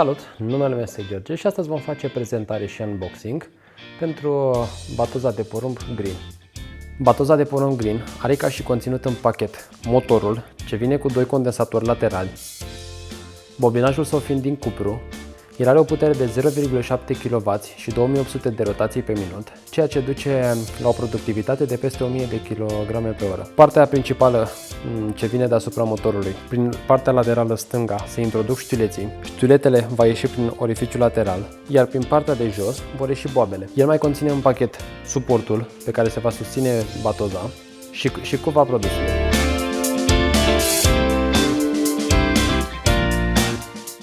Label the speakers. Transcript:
Speaker 1: Salut! Numele meu este George și astăzi vom face prezentare și unboxing pentru batoza de porumb Green. Batoza de porumb Green are ca și conținut în pachet motorul, ce vine cu 2 condensatori laterali, bobinajul sau fiind din cupru. El are o putere de 0,7 kW și 2800 de rotații pe minut, ceea ce duce la o productivitate de peste 1000 de kg pe oră. Partea principală ce vine deasupra motorului, prin partea laterală stânga se introduc știuleții. Știuletele va ieși prin orificiul lateral, iar prin partea de jos vor ieși boabele. El mai conține în pachet suportul pe care se va susține batoza și cuva produsului.